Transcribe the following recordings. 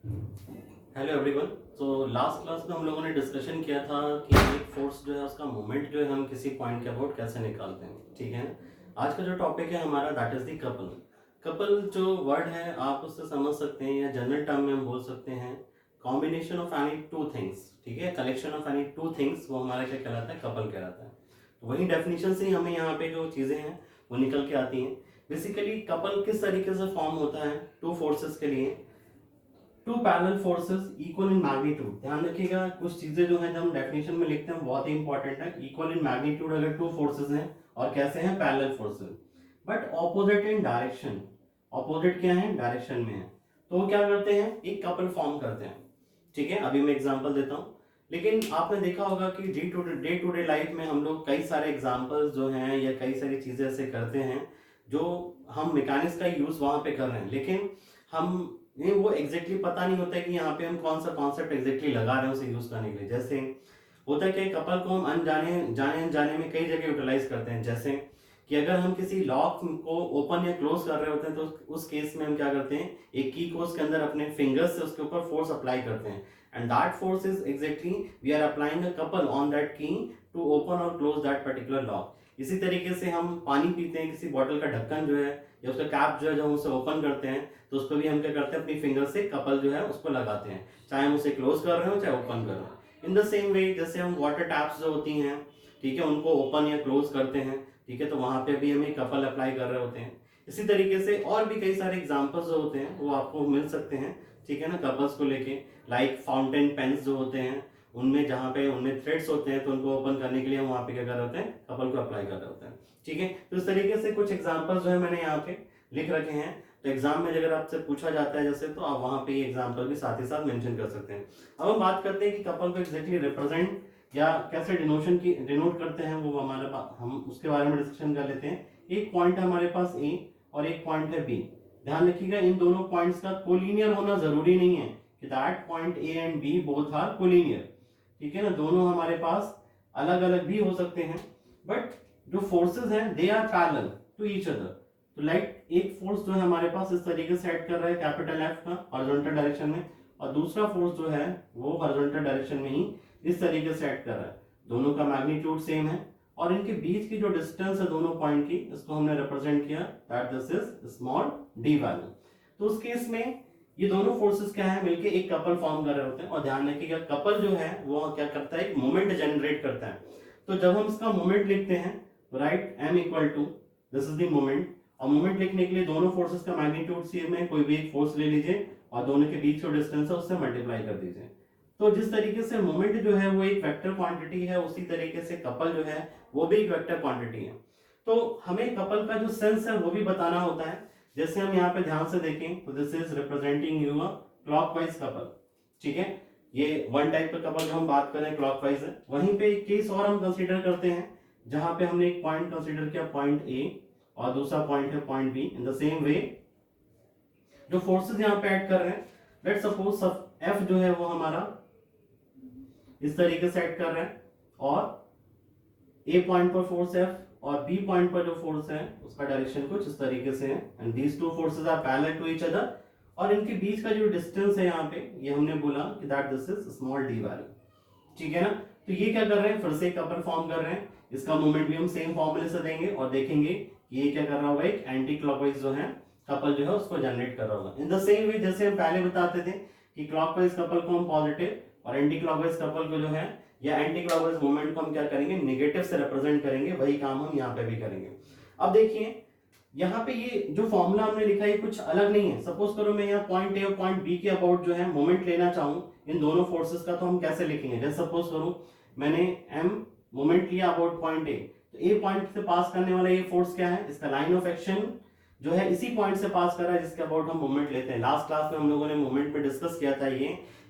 Hello everyone. तो last class में हम लोगों ने डिस्कशन किया था कि एक फोर्स जो है उसका मोमेंट जो है हम किसी पॉइंट के अबाउट कैसे निकालते हैं, ठीक है। आज का जो टॉपिक है हमारा that is the couple. Couple जो वर्ड है आप उससे समझ सकते हैं या जनरल टर्म में हम बोल सकते हैं combination of any two things, ठीक है। Collection of any two things वो हमारा क्या कहलाता है, कपल कहलाता है। तो वही डेफिनेशन से ही हमें यहाँ पे जो चीज़ें हैं वो निकल के आती हैं। बेसिकली कपल किस तरीके से फॉर्म होता है टू फोर्सेस के लिए, two parallel forces equal in magnitude. ध्यान रखिएगा कुछ चीजें जो है जब हम डेफिनेशन में लिखते हैं बहुत ही इंपॉर्टेंट है। इक्वल इन मैग्नीट्यूड अगर टू फोर्सेस हैं और कैसे हैं, parallel forces, but opposite in direction. Opposite क्या है, डायरेक्शन में है। तो वो क्या करते हैं, एक कपल फॉर्म करते हैं, ठीक है। अभी मैं एग्जांपल देता हूँ। लेकिन आपने देखा होगा कि डे टू डे लाइफ में हम लोग कई सारे एग्जांपल्स जो हैं या कई सारी चीजें ऐसे करते हैं जो हम मैकेनिक्स का यूज वहां पे कर रहे हैं, लेकिन हम नहीं वो एग्जैक्टली पता नहीं होता है कि यहाँ पे हम कौन सा कॉन्सेप्ट एग्जैक्टली लगा रहे हैं उसे यूज करने के लिए। जैसे होता है कि कपल को हम अनजाने जाने अनजाने में कई जगह यूटिलाइज करते हैं। जैसे कि अगर हम किसी लॉक को ओपन या क्लोज कर रहे होते हैं तो उस केस में हम क्या करते हैं, एक की को उसके अंदर अपने फिंगर्स से उसके ऊपर फोर्स अप्लाई करते हैं, and that force is exactly we are applying a couple on that key to open और क्लोज दैट पर्टिकुलर लॉक। इसी तरीके से हम पानी पीते हैं, किसी बॉटल का ढक्कन जो है या उसका कैप जो है जब हम उसे ओपन करते हैं तो उस पर भी हम क्या करते हैं, अपनी फिंगर से कपल जो है उसको लगाते हैं, चाहे हम उसे क्लोज कर रहे हो चाहे ओपन कर रहे हो। इन द सेम वे जैसे हम वाटर टैप्स जो होती हैं, ठीक है, उनको ओपन या क्लोज करते हैं, ठीक है, तो वहां पे भी हमें कपल अप्लाई कर रहे होते हैं। इसी तरीके से और भी कई सारे एग्जांपल्स जो होते हैं वो आपको मिल सकते हैं, ठीक है ना, कपल्स को लेके। लाइक फाउंटेन पेन्स जो होते हैं उनमें जहाँ पे उनमें थ्रेड्स होते हैं तो उनको ओपन करने के लिए हम वहां पे क्या कर रहे होते हैं, कपल को अप्लाई कर रहे होते हैं, ठीक है। तो इस तरीके से कुछ एग्जांपल्स जो है मैंने यहाँ पे लिख रखे हैं। तो एग्जाम में अगर आपसे पूछा जाता है जैसे, तो आप वहां पे ये एग्जांपल भी साथ ही साथ मेंशन कर सकते हैं। अब हम बात करते हैं कि कपल को एग्जैक्टली रिप्रेजेंट या कैसे डिनोट करते हैं, वो हमारे पास हम उसके बारे में डिस्कशन कर लेते हैं। एक पॉइंट है हमारे पास ए और एक पॉइंट है बी। ध्यान रखिएगा इन दोनों पॉइंट्स का कोलिनियर होना जरूरी नहीं है कि that point A and B both are collinear, ठीक है ना। दोनों हमारे पास अलग अलग भी हो सकते हैं, बट जो फोर्सेस हैं they are parallel to each other. तो लाइक एक फोर्स जो है हमारे पास इस तरीके से एक्ट कर रहा है कैपिटल एफ का हॉरिजॉन्टल डायरेक्शन में, और दूसरा फोर्स जो है वो हॉरिजॉन्टल डायरेक्शन में ही इस तरीके से एक्ट कर रहा है। दोनों का मैग्नीट्यूड सेम है और इनके बीच की जो डिस्टेंस है दोनों पॉइंट की, इसको हमने रिप्रेजेंट किया that this is small d value. तो उस केस में ये दोनों फोर्सेस क्या है, मिलके एक कपल फॉर्म कर रहे होते हैं। और ध्यान रखिएगा कपल जो है वो क्या करता है, एक मोमेंट जनरेट करता है। तो जब हम इसका मोमेंट लिखते हैं, right, M equal to this is the moment. और मोमेंट लिखने के लिए दोनों फोर्सेस का मैग्नीट्यूड सेम है, कोई भी एक फोर्स ले लीजिए और दोनों के बीच जो डिस्टेंस है उससे मल्टीप्लाई कर दीजिए। तो जिस तरीके से मोमेंट जो है वो एक वेक्टर क्वांटिटी है, उसी तरीके से कपल जो है वो भी एक वेक्टर क्वांटिटी है। तो हमें कपल का जो सेंस है वो भी बताना होता है। जैसे हम यहाँ पे ध्यान से देखें तो this is representing you a clockwise couple, ठीक है। ये वन टाइप का कपल जो हम बात करें क्लॉकवाइज है। वहीं पे एक केस और हम कंसीडर करते हैं जहां पे हमने एक पॉइंट कंसीडर किया, पॉइंट ए, और दूसरा पॉइंट है point B. In the same way जो फोर्सेस यहाँ पे ऐड कर रहे हैं, लेट्स सपोज एफ जो है वो हमारा इस तरीके से ऐड कर रहे हैं, और ए पॉइंट पर फोर्स एफ और बी पॉइंट पर जो फोर्स है उसका डायरेक्शन कुछ इस तरीके से है, and these two forces are parallel to each other. और इनके बीच का जो डिस्टेंस है यहाँ पे, ये हमने बोला कि that this is small d value, ठीक है ना। तो ये क्या कर रहे हैं, फिर से कपल फॉर्म कर रहे हैं। इसका मोमेंट भी हम सेम फॉर्मूले से देंगे और देखेंगे ये क्या कर रहा होगा, एक एंटी क्लॉकवाइज जो है कपल जो है उसको जनरेट कर रहा होगा। इन द सेम वे जैसे हम पहले बताते थे कि क्लॉकवाइज कपल को हम पॉजिटिव और एंटी क्लॉकवाइज कपल को जो है या एंटी क्लॉकवाइज मोमेंट को हम क्या करेंगे, नेगेटिव से रिप्रेजेंट करेंगे। वही काम हम यहाँ पे भी करेंगे। अब देखिए यहाँ पे ये जो फॉर्मूला हमने लिखा है कुछ अलग नहीं है। सपोज करो मैं यहाँ पॉइंट ए और पॉइंट बी के अबाउट जो है मोमेंट लेना चाहूँ इन दोनों फोर्सेस का, तो हम कैसे लिखेंगे। जैसे सपोज करूँ मैंने एम मोमेंट लिया अबाउट पॉइंट ए, तो ए पॉइंट से पास करने वाला ये फोर्स क्या है, इसका लाइन ऑफ एक्शन जो है इसी पॉइंट से पास कर रहा है जिसके अबाउट हम मोमेंट लेते हैं। लास्ट क्लास में हम लोगों ने मोमेंट में डिस्कस किया था ये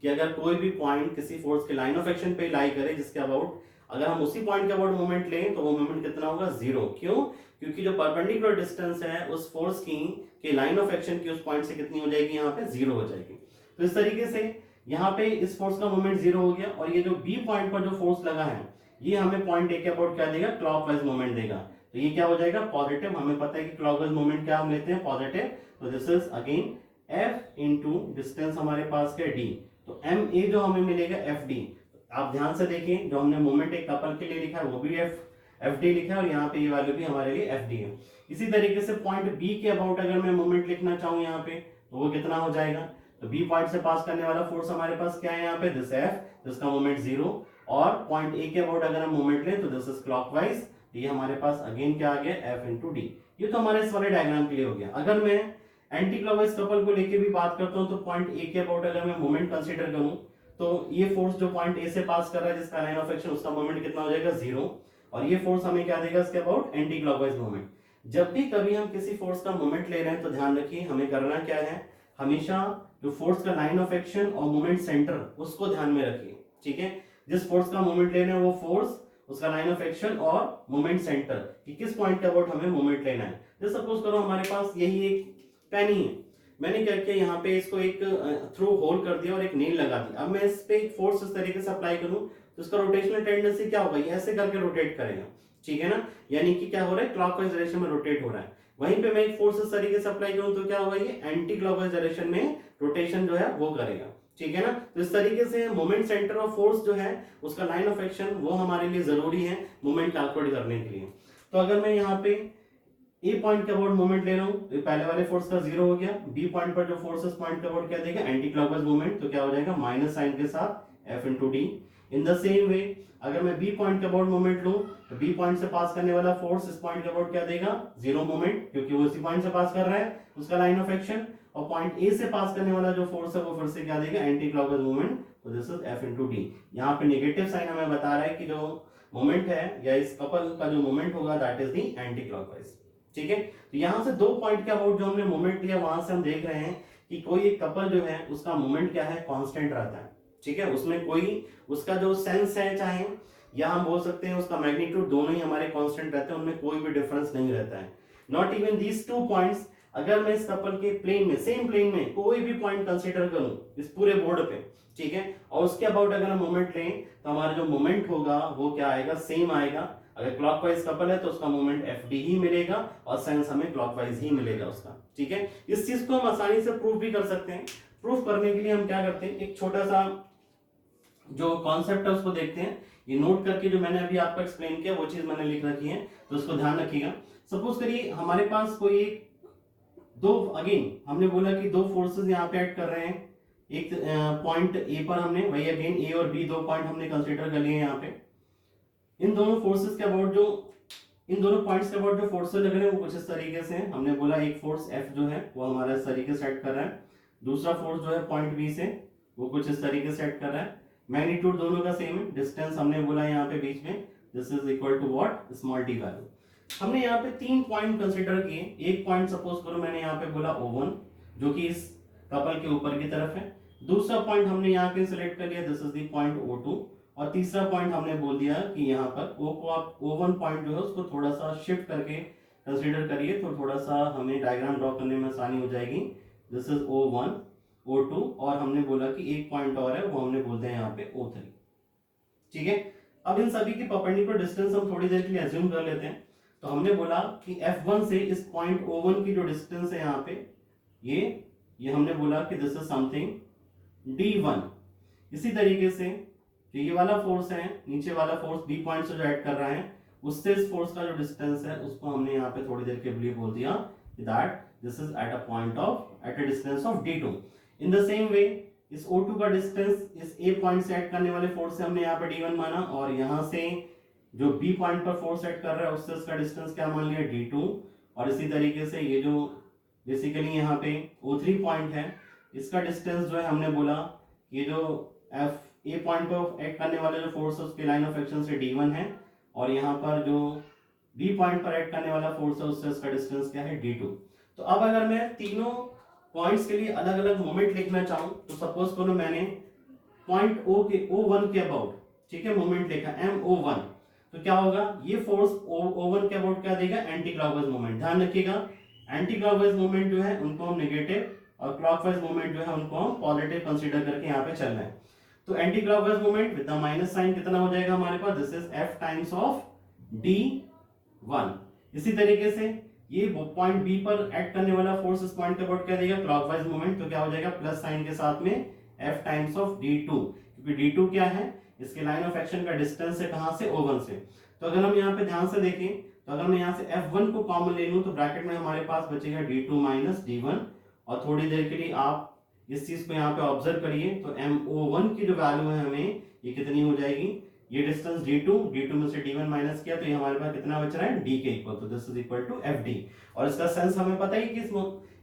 कि अगर कोई भी पॉइंट किसी फोर्स के लाइन ऑफ एक्शन पे लाई करे जिसके अबाउट अगर हम उसी पॉइंट के अबाउट मोमेंट लें तो वो मोमेंट कितना होगा, जीरो। क्यों, क्योंकि जो परपेंडिकुलर डिस्टेंस है उस फोर्स की के लाइन ऑफ एक्शन की उस पॉइंट से कितनी हो जाएगी, यहाँ पे जीरो हो जाएगी। तो इस तरीके से यहाँ पे इस फोर्स का मोमेंट जीरो हो गया, और ये जो बी पॉइंट पर जो फोर्स लगा है ये हमें पॉइंट ए के अबाउट क्या देगा, क्लॉकवाइज मोमेंट देगा। तो ये क्या हो जाएगा, पॉजिटिव। हमें पता है कि क्लॉकवाइज मोमेंट क्या हम लेते हैं, पॉजिटिव। तो this is again F into distance हमारे पास क्या डी, तो एम ए जो हमें मिलेगा एफ डी। आप ध्यान से देखिए, जो हमने मोमेंट एक कपल के लिए लिखा है वो भी एफ डी लिखा है, और यहाँ पे ये वैल्यू भी हमारे लिए एफ डी है। इसी तरीके से पॉइंट बी के अबाउट अगर मैं मोमेंट लिखना चाहूँ यहाँ पे, तो वो कितना हो जाएगा, तो बी पॉइंट से पास करने वाला फोर्स हमारे पास क्या है यहाँ पे, दिस एफ, जिसका मोमेंट 0, और पॉइंट ए के अबाउट अगर हम मोमेंट लें तो दिस इज क्लॉकवाइज, ये हमारे पास अगेन क्या आ गया, एफ इंटू डी। ये तो हमारे इस वाले डायग्राम के लिए हो गया। अगर मैं एंटी क्लॉकवाइज कपल को लेके भी बात करता हूँ, तो पॉइंट ए के अबाउट अगर मैं मोमेंट कंसीडर करूँ, तो ये फोर्स जो पॉइंट ए से पास कर रहा है जिसका लाइन ऑफ एक्शन, उसका मोमेंट कितना हो जाएगा, 0, और ये फोर्स हमें क्या देगा इसके अबाउट, एंटी क्लॉकवाइज मोमेंट। जब भी कभी हम किसी फोर्स का मोमेंट ले रहे हैं तो ध्यान रखिए हमें करना क्या है, हमेशा जो फोर्स का लाइन ऑफ एक्शन और मोमेंट सेंटर उसको ध्यान में रखिए, ठीक है। जिस फोर्स का मोमेंट ले रहे हैं वो फोर्स, उसका लाइन ऑफ एक्शन और मोमेंट सेंटर, कि किस पॉइंट के अबाउट हमें मोमेंट लेना है। जैसे सपोज करो हमारे पास यही एक पेन ही है, मैंने क्या किया, यहाँ पे इसको एक थ्रू होल कर दिया और एक नील लगा दी। अब मैं इस पे एक फोर्स इस तरीके से अप्लाई करूं तो इसका रोटेशनल टेंडेंसी क्या होगा, ये ऐसे करके रोटेट करेगा, ठीक है ना, यानी कि क्या हो रहा है, क्लॉकवाइज डायरेक्शन में रोटेट हो रहा है। वहीं पे मैं एक फोर्स इस तरीके से अप्लाई करूं तो क्या होगा, ये एंटी क्लॉकवाइज डायरेक्शन में रोटेशन जो है वो करेगा, ठीक है ना। तो इस तरीके से मोमेंट सेंटर ऑफ फोर्स जो है उसका लाइन ऑफ एक्शन वो हमारे लिए जरूरी है मोमेंट कैलकुलेट करने के लिए। तो अगर मैं यहाँ पे ए पॉइंट के अबाउट मोमेंट ले रहा हूँ तो पहले वाले फोर्स का 0 हो गया, बी पॉइंट पर जो फोर्स इस पॉइंट के अबाउट क्या देगा, एंटी क्लॉकवाइज मोमेंट, तो क्या हो जाएगा, माइनस साइन के साथ F into D. In the same वे अगर मैं बी पॉइंट के अबाउट मोमेंट लूं तो बी पॉइंट से पास करने वाला फोर्स इस पॉइंट के अबाउट क्या देगा, 0 मोमेंट, क्योंकि वो इसी पॉइंट से पास कर रहा है, उसका लाइन ऑफ एक्शन, और पॉइंट ए से पास करने वाला जो फोर्स है वो फिर से क्या देगा, एंटी क्लॉकवाइज मोमेंट, तो this is F into D. यहाँ पे नेगेटिव साइन हमें बता रहा है कि जो मोमेंट है या इस कपल का जो मोमेंट होगा that is the anti clockwise, ठीक है। तो यहाँ से 2 पॉइंट के अबाउट जो हमने मोमेंट लिया वहां से हम देख रहे हैं कि कोई एक कपल जो है उसका मोमेंट क्या है, कांस्टेंट रहता है, ठीक है। उसमें कोई उसका जो सेंस है चाहे, या हम बोल सकते हैं उसका मैग्नीट्यूड, दोनों ही हमारे कांस्टेंट रहते हैं, उनमें कोई भी डिफरेंस नहीं रहता है। नॉट इवन दीज 2 पॉइंट्स, अगर मैं इस कपल के प्लेन में, सेम प्लेन में कोई भी पॉइंट कंसीडर करूं इस पूरे बोर्ड पे, ठीक है, और उसके अबाउट अगर हम मोमेंट लें तो हमारा जो मोमेंट होगा वो क्या आएगा, सेम आएगा। अगर क्लॉकवाइज कपल है तो उसका मोमेंट एफ डी ही मिलेगा और सेंस हमें क्लॉकवाइज ही मिलेगा उसका, ठीक है। इस चीज को हम आसानी से प्रूफ भी कर सकते हैं। प्रूफ करने के लिए हम क्या करते हैं, एक छोटा सा जो कॉन्सेप्ट है उसको देखते हैं। ये नोट करके जो मैंने अभी आपको एक्सप्लेन किया वो चीज मैंने लिख रखी है, तो उसको ध्यान रखिएगा। सपोज करिए हमारे पास कोई एक दो, अगेन हमने बोला कि 2 फोर्सेस यहाँ पे ऐड कर रहे हैं, एक पॉइंट ए पर हमने, वही अगेन ए और बी 2 पॉइंट हमने कंसीडर कर लिए यहाँ पे। इन दोनों फोर्सेस के अबाउट जो, इन दोनों पॉइंट्स के अबाउट जो फोर्सेस लग रहे हैं वो कुछ इस तरीके से हैं। हमने बोला एक फोर्स एफ जो है वो हमारा इस तरीके से ऐड कर रहा है, दूसरा फोर्स जो है पॉइंट बी से वो कुछ इस तरीके से ऐड कर रहा है। मैग्नीट्यूड दोनों का सेम है, डिस्टेंस हमने बोला यहाँ पे बीच में this is equal to what, small d value. हमने यहाँ पे 3 पॉइंट कंसीडर किए। एक पॉइंट सपोज करो मैंने यहाँ पे बोला O1 जो कि इस कपल के ऊपर की तरफ है, दूसरा पॉइंट हमने यहाँ पे सिलेक्ट कर लिया this is the point O2, और तीसरा पॉइंट हमने बोल दिया कि यहाँ पर O को आप O1 पॉइंट जो है उसको थोड़ा सा शिफ्ट करके कंसीडर करिए तो थोड़ा सा हमें डायग्राम ड्रॉ करने में आसानी हो जाएगी। दिस इज O1 O2, और हमने बोला कि एक पॉइंट और है वो हमने बोलते हैं यहाँ पे O3, ठीक है। अब इन सभी की परपेंडिकुलर डिस्टेंस हम थोड़ी देर के लिए अज्यूम कर लेते हैं। तो हमने बोला कि F1 से इस पॉइंट O1 की जो डिस्टेंस है यहाँ पे ये हमने बोला कि दिस इज समथिंग D1। इसी तरीके से जो ये वाला फोर्स है, नीचे वाला फोर्स B पॉइंट से जो ऐड कर रहा है, उससे इस फोर्स का जो डिस्टेंस है उसको हमने यहाँ पे थोड़ी देर के लिए बोल दिया that this is at a point of, at a distance of D2। In the same वे इस O2 का डिस्टेंस इस A पॉइंट से ऐड करने वाले फोर्स से हमने यहाँ पे D1 माना, और यहाँ से जो B पॉइंट पर फोर्स ऐड कर रहा है उससे इसका डिस्टेंस क्या मान लिया, D2। और इसी तरीके से ये जो बेसिकली यहाँ पे O3 पॉइंट है इसका डिस्टेंस जो है हमने बोला ये जो A पॉइंट पर ऐड करने वाले जो फोर्स है उसके लाइन ऑफ एक्शन से D1 है, और यहाँ पर जो B पॉइंट पर ऐड करने वाला फोर्स है उससे इसका डिस्टेंस क्या है, D2। तो अब अगर मैं तीनों पॉइंट्स के लिए अलग अलग मोमेंट लिखना चाहूं तो सपोज करो मैंने पॉइंट O1 के अबाउट, ठीक है, मोमेंट लिखा MO1, तो क्या होगा, ये फोर्स O1 के अबाउट क्या देगा, एंटी क्लॉकवाइज मोमेंट। ध्यान रखिएगा एंटी क्लॉकवाइज मोमेंट जो है उनको हम नेगेटिव और क्लॉकवाइज मोमेंट जो है उनको हम पॉजिटिव कंसीडर करके यहाँ पे चल रहे हैं। तो anti clockwise moment with the minus sign कितना हो जाएगा हमारे पास, this is F times of D1। इसी तरीके से ये पॉइंट बी पर एक्ट करने वाला फोर्स इस पॉइंट के अबाउट क्या देगा, क्लॉकवाइज मोमेंट, तो क्या हो जाएगा प्लस साइन के साथ में F टाइम्स ऑफ d2, क्योंकि d2 क्या है, इसके लाइन ऑफ एक्शन का डिस्टेंस है कहां से, O1 से। तो अगर हम यहाँ पे ध्यान से देखें, तो अगर मैं यहाँ से F1 को कॉमन ले लूं तो ब्रैकेट में हमारे पास बचेगा d2 माइनस d1, और थोड़ी देर के लिए आप इस चीज को यहाँ पे ऑब्जर्व करिए, तो MO1 की जो वैल्यू है हमें ये कितनी हो जाएगी, ये डिस्टेंस d2 में से d1 माइनस किया तो ये हमारे पास कितना बच रहा है, d के इक्वल, तो this is equal to FD। और इसका सेंस हमें पता ही कि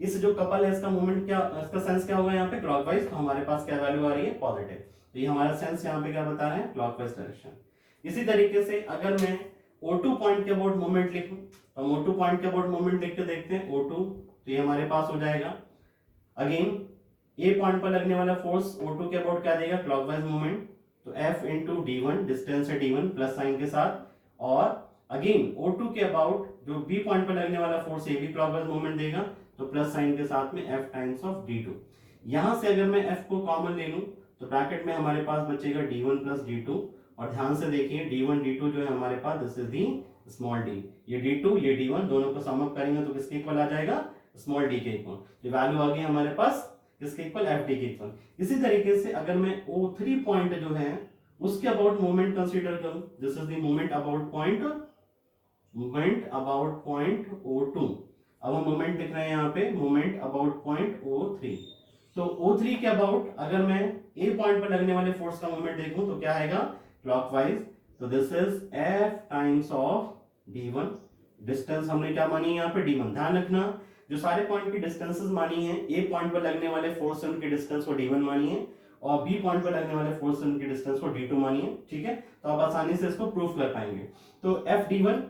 इस जो कपल है इसका मोमेंट क्या, इसका सेंस क्या होगा यहाँ पे क्लॉकवाइज, तो हमारे पास क्या वैल्यू आ रही है, पॉजिटिव, तो ये हमारा सेंस यहाँ पे क्या बता रहे हैं, क्लॉकवाइज डायरेक्शन। इसी तरीके से अगर मैं O2 पॉइंट के अबाउट मोमेंट लिखूं, तो हम O2 पॉइंट के अबाउट मोमेंट लिख के देखते हैं, O2, तो ये हमारे पास हो जाएगा, अगेन ए पॉइंट पर लगने वाला फोर्स O2 के अबाउट क्या देगा, क्लॉकवाइज मोमेंट, तो F इंटू d1, डिस्टेंस है d1 प्लस साइन के साथ, और अगेन O2 के अबाउट जो बी पॉइंट पर लगने वाला फोर्स है भी क्लॉकवाइज मोमेंट देगा, तो प्लस साइन के साथ में F टाइम्स ऑफ d2। यहां से अगर मैं F को कॉमन ले लूं तो ब्रैकेट में हमारे पास बचेगा d1 प्लस d2, और ध्यान से देखिए d1 d2 जो है हमारे पास, this is the small d, ये d2 ये d1 दोनों को सम अप करेंगे तो किसके इक्वल आ जाएगा, स्मॉल d के इक्वल, ये वैल्यू आ गई हमारे पास किसके इक्वल, FD के इक्वल। इसी तरीके से अगर मैं O3 पॉइंट जो है उसके अबाउट मोमेंट कंसीडर करूं, this is the moment about point O2, अब हम मोमेंट लिख रहे हैं यहाँ पे, मोमेंट अबाउट पॉइंट O3, तो O3 के अबाउट अगर मैं ए पॉइंट पर लगने वाले फोर्स का मोमेंट देखूं तो क्या आएगा, क्लॉकवाइज, तो this is F times of d1, distance हमने क्या मानी है यहाँ पे, d1, ध्यान रखना जो सारे पॉइंट की डिस्टेंसेस मानी है, ए पॉइंट पर लगने वाले फोर्स से उनकी डिस्टेंस को d1 मानी है, और बी पॉइंट पर लगने वाले फोर्स से उनकी डिस्टेंस को d2 मानी है, ठीक है, तो आप आसानी से इसको प्रूफ कर पाएंगे। तो FD1,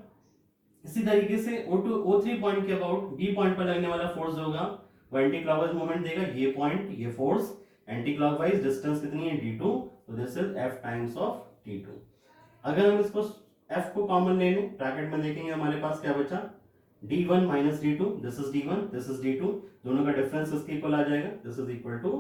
इसी तरीके से O3 पॉइंट के अबाउट बी पॉइंट पर लगने वाला फोर्स होगा वो एंटी क्लॉकवाइज मोमेंट देगा, ये पॉइंट ये फोर्स एंटी क्लॉकवाइज, डिस्टेंस कितनी है d2, तो this is F times of d2। अगर हम इसको F को कॉमन ले लें, ब्रैकेट में देखेंगे हमारे पास क्या बचा, d1 minus d2, this is d1 this is d2, दोनों का डिफरेंस इसके इक्वल आ जाएगा, this is equal to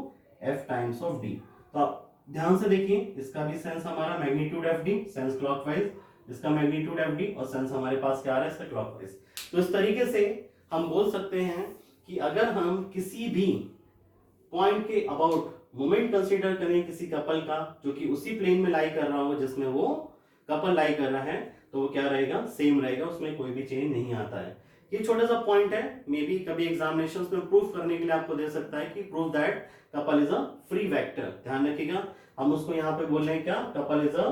F times of d। तो आप ध्यान से देखिए, इसका भी सेंस हमारा मैग्नीट्यूड FD, सेंस क्लॉकवाइज, इसका मैग्नीट्यूड FD, और सेंस हमारे पास क्या आ रहा है, इसका क्लॉकवाइज। तो इस तरीके से हम बोल सकते हैं कि अगर हम किसी भी पॉइंट के अबाउट मोमेंट कंसीडर करें किसी कपल का जो कि उसी प्लेन में लाई कर रहा हो जिसमें वो कपल लाई कर रहा है, तो वो क्या रहेगा, सेम रहेगा, उसमें कोई भी चेंज नहीं आता है। ये छोटा सा पॉइंट है, मे बी कभी एग्जामिनेशंस में प्रूफ करने के लिए आपको दे सकता है कि prove that couple is a free vector, ध्यान रखिएगा, हम उसको यहाँ पे बोल रहे हैं क्या, couple is a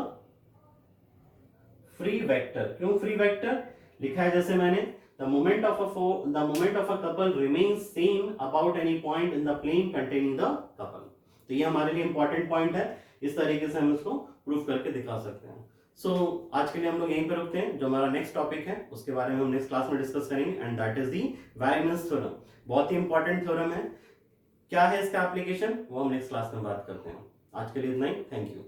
free vector. क्यों फ्री वेक्टर लिखा है, जैसे मैंने the moment of a couple remains same about any point in the plane containing the couple, तो ये हमारे लिए इंपॉर्टेंट पॉइंट है, इस तरीके से हम इसको प्रूफ करके दिखा सकते हैं। आज के लिए हम लोग यहीं पे रुकते हैं, जो हमारा नेक्स्ट टॉपिक है उसके बारे में हम नेक्स्ट क्लास में डिस्कस करेंगे, एंड दैट इज दी वेयरनेस थ्योरम। बहुत ही इंपॉर्टेंट थ्योरम है, क्या है इसका एप्लीकेशन वो हम नेक्स्ट क्लास में बात करते हैं। आज के लिए इतना ही, थैंक यू।